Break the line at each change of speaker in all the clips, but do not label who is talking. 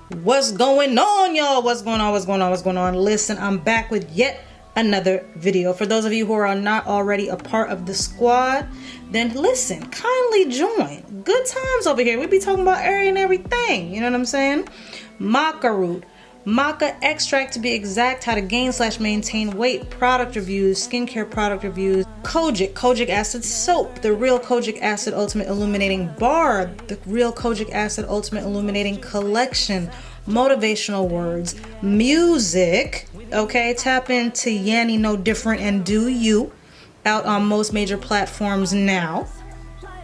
What's going on, y'all? What's going on? Listen, I'm back with yet another video. For those of you who are not already a part of the squad, then listen, kindly join. Good times over here. We be talking about everything, you know what I'm saying? Maca root, maca extract to be exact, how to gain / maintain weight, product reviews, skincare product reviews, kojic acid soap, the real kojic acid ultimate illuminating bar, the real kojic acid ultimate illuminating collection, motivational words, music, okay, tap into Yanni No Different and Do You, out on most major platforms now,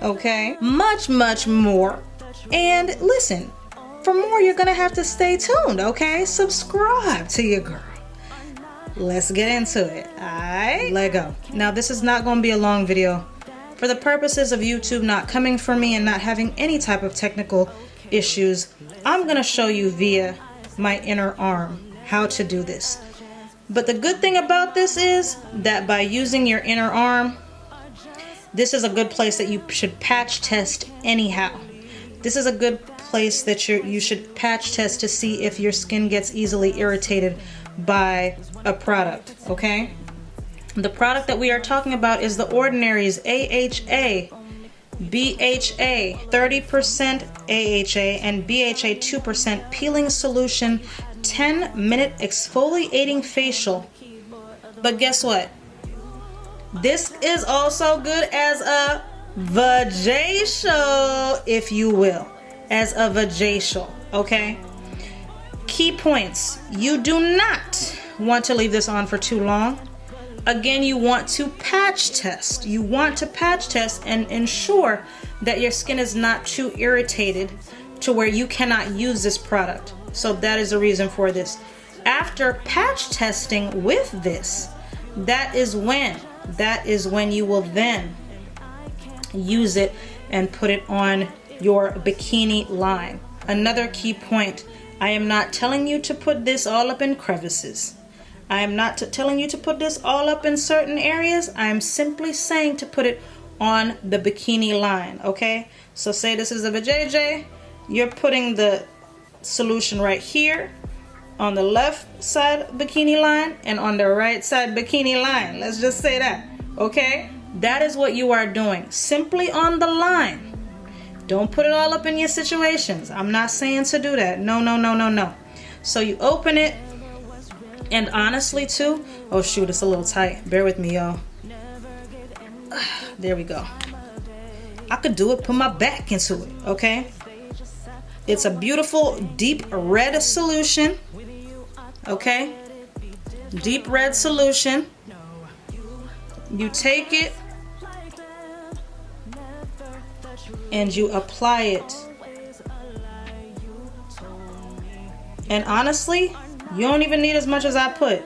okay, much more. And listen, for more, you're gonna have to stay tuned, okay? Subscribe to your girl. Let's get into it. Alright, let go. Now, this is not gonna be a long video. For the purposes of YouTube not coming for me and not having any type of technical issues, I'm gonna show you via my inner arm how to do this. But the good thing about this is that by using your inner arm, this is a good place that you should patch test anyhow. This is a good place that you should patch test to see if your skin gets easily irritated by a product, okay? The product that we are talking about is the Ordinary's AHA, BHA, 30% AHA, and BHA 2% peeling solution 10-minute exfoliating facial. But guess what? This is also good as a Vajacial, if you will, as a Vajacial, okay? Key points: you do not want to leave this on for too long. Again, you want to patch test. You want to patch test and ensure that your skin is not too irritated to where you cannot use this product. So that is the reason for this. After patch testing with this, that is when you will then use it and put it on your bikini line. Another key point: I am not telling you to put this all up in crevices. I am not telling you to put this all up in certain areas. I am simply saying to put it on the bikini line, okay? So say this is a vajayjay, you're putting the solution right here on the left side bikini line and on the right side bikini line. Let's just say that, okay? That is what you are doing, simply on the line. Don't put it all up in your situations. I'm not saying to do that. No. So you open it, and honestly too, oh shoot, it's a little tight. Bear with me, y'all. There we go. I could do it, put my back into it, okay? It's a beautiful deep red solution, okay? Deep red solution. You take it and you apply it. And honestly, you don't even need as much as I put.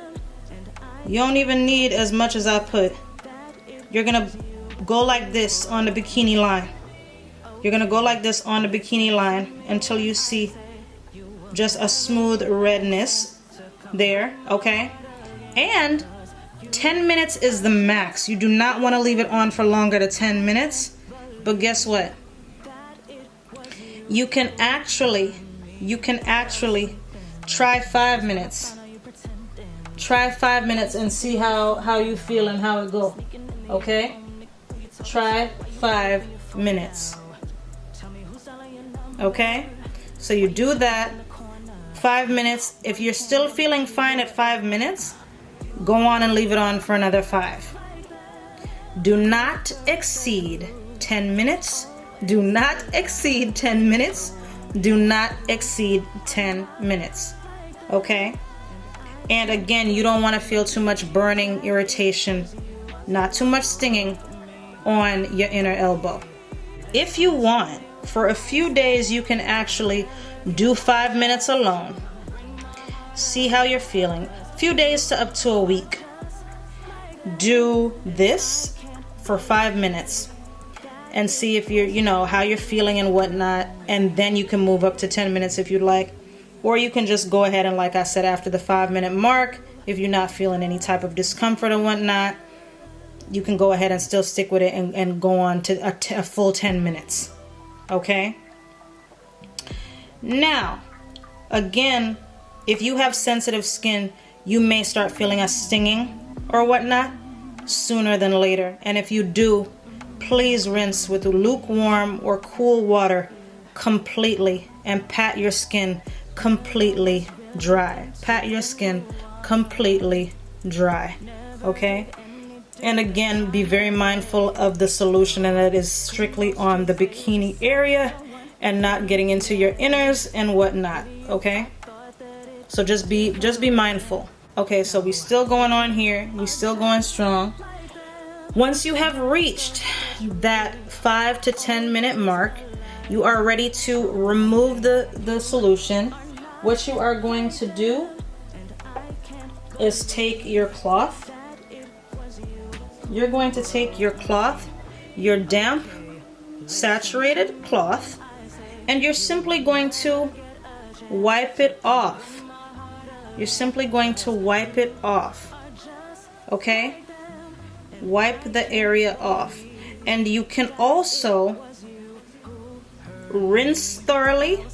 You don't even need as much as I put. You're gonna go like this on the bikini line. You're gonna go like this on the bikini line until you see just a smooth redness there, okay? And 10 minutes is the max. You do not want to leave it on for longer than 10 minutes. But guess what? You can actually try 5 minutes. Try 5 minutes and see how you feel and how it go. Okay? Try 5 minutes. Okay? So you do that 5 minutes. If you're still feeling fine at 5 minutes, go on and leave it on for another 5. Do not exceed 10 minutes. Do not exceed 10 minutes. Do not exceed 10 minutes. Okay? And again, you don't want to feel too much burning, irritation, not too much stinging on your inner elbow. If you want, for a few days, you can actually do 5 minutes alone. See how you're feeling. A few days to up to a week. Do this for 5 minutes and see if you're, how you're feeling and whatnot. And then you can move up to 10 minutes if you'd like. Or you can just go ahead and, like I said, after the 5 minute mark, if you're not feeling any type of discomfort or whatnot, you can go ahead and still stick with it and go on to a full 10 minutes. Okay? Now, Again, if you have sensitive skin, you may start feeling a stinging or whatnot sooner than later. And if you do, please rinse with lukewarm or cool water completely and pat your skin completely dry. Pat your skin completely dry, okay? And again, be very mindful of the solution, and that is strictly on the bikini area and not getting into your inners and whatnot, okay? So just be mindful. Okay, so we still going on here. We still going strong. Once you have reached that 5 to 10 minute mark, you are ready to remove the solution. What you are going to do is take your cloth. You're going to take your cloth, your damp, saturated cloth, and you're simply going to wipe it off. You're simply going to wipe it off, okay? Wipe the area off. And you can also rinse thoroughly.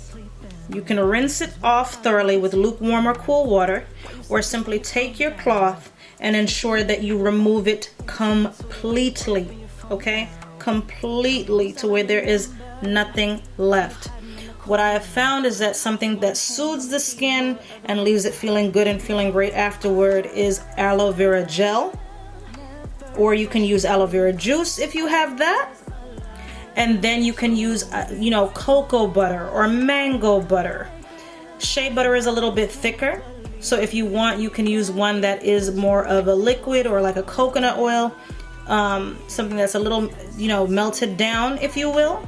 You can rinse it off thoroughly with lukewarm or cool water, or simply take your cloth and ensure that you remove it completely, okay? Completely, to where there is nothing left. What I have found is that something that soothes the skin and leaves it feeling good and feeling great afterward is aloe vera gel, or you can use aloe vera juice if you have that. And then you can use, you know, cocoa butter or mango butter. Shea butter is a little bit thicker, so if you want, you can use one that is more of a liquid, or like a coconut oil, something that's a little, you know, melted down, if you will.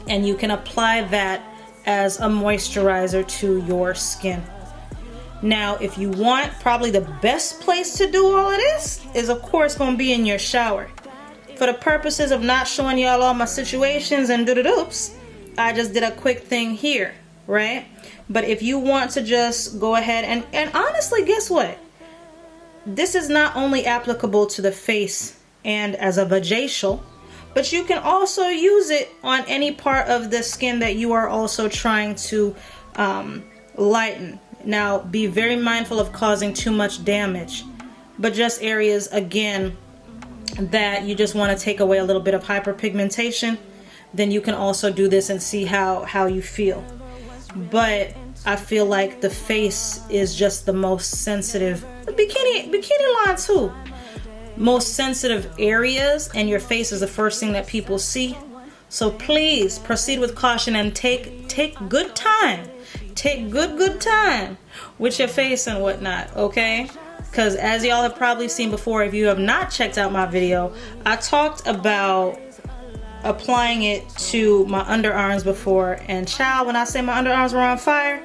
And you can apply that as a moisturizer to your skin. Now, if you want, probably the best place to do all of this is, of course, going to be in your shower. For the purposes of not showing y'all all my situations and doo-doo-doops, I just did a quick thing here, right? But if you want to just go ahead and honestly, guess what? This is not only applicable to the face and as a vajacial, but you can also use it on any part of the skin that you are also trying to lighten. Now, be very mindful of causing too much damage, but just areas, again, that you just want to take away a little bit of hyperpigmentation, then you can also do this and see how you feel. But I feel like the face is just the most sensitive, the bikini line too, most sensitive areas, and your face is the first thing that people see. So please proceed with caution and take good time. Take good time with your face and whatnot, okay? Because as y'all have probably seen before, if you have not checked out my video, I talked about applying it to my underarms before. And child, when I say my underarms were on fire,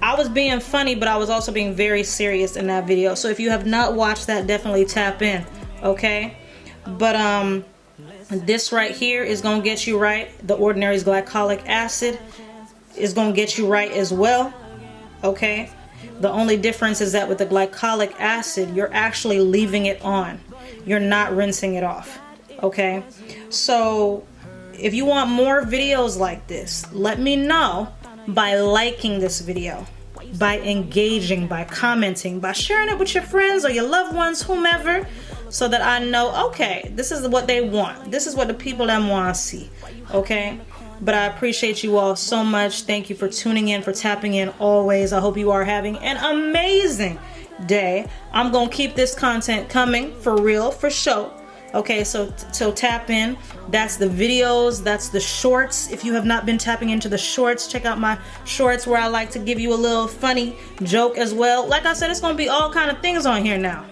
I was being funny, but I was also being very serious in that video. So if you have not watched that, definitely tap in, okay? But this right here is going to get you right. The Ordinary's glycolic acid is going to get you right as well, okay? The only difference is that with the glycolic acid, you're actually leaving it on. You're not rinsing it off, okay? So if you want more videos like this, let me know by liking this video, by engaging, by commenting, by sharing it with your friends or your loved ones, whomever, so that I know, okay, this is what they want. This is what the people that want to see, okay? But I appreciate you all so much. Thank you for tuning in, for tapping in always. I hope you are having an amazing day. I'm going to keep this content coming for real, for sure. Okay, so tap in. That's the videos, that's the shorts. If you have not been tapping into the shorts, check out my shorts where I like to give you a little funny joke as well. Like I said, it's going to be all kind of things on here now.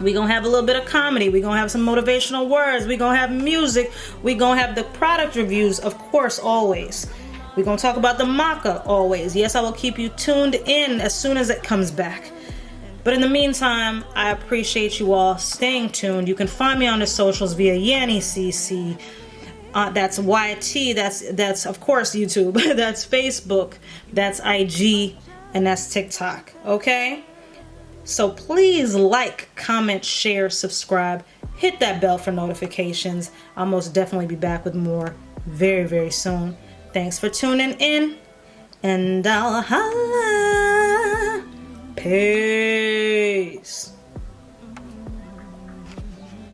We're going to have a little bit of comedy. We're going to have some motivational words. We're going to have music. We're going to have the product reviews, of course, always. We're going to talk about the MACA always. Yes, I will keep you tuned in as soon as it comes back. But in the meantime, I appreciate you all staying tuned. You can find me on the socials via yanniceecee. That's YT. That's of course YouTube. That's Facebook. That's IG. And that's TikTok. Okay? So please like, comment, share, subscribe. Hit that bell for notifications. I'll most definitely be back with more very, very soon. Thanks for tuning in. and I'll holla. Peace.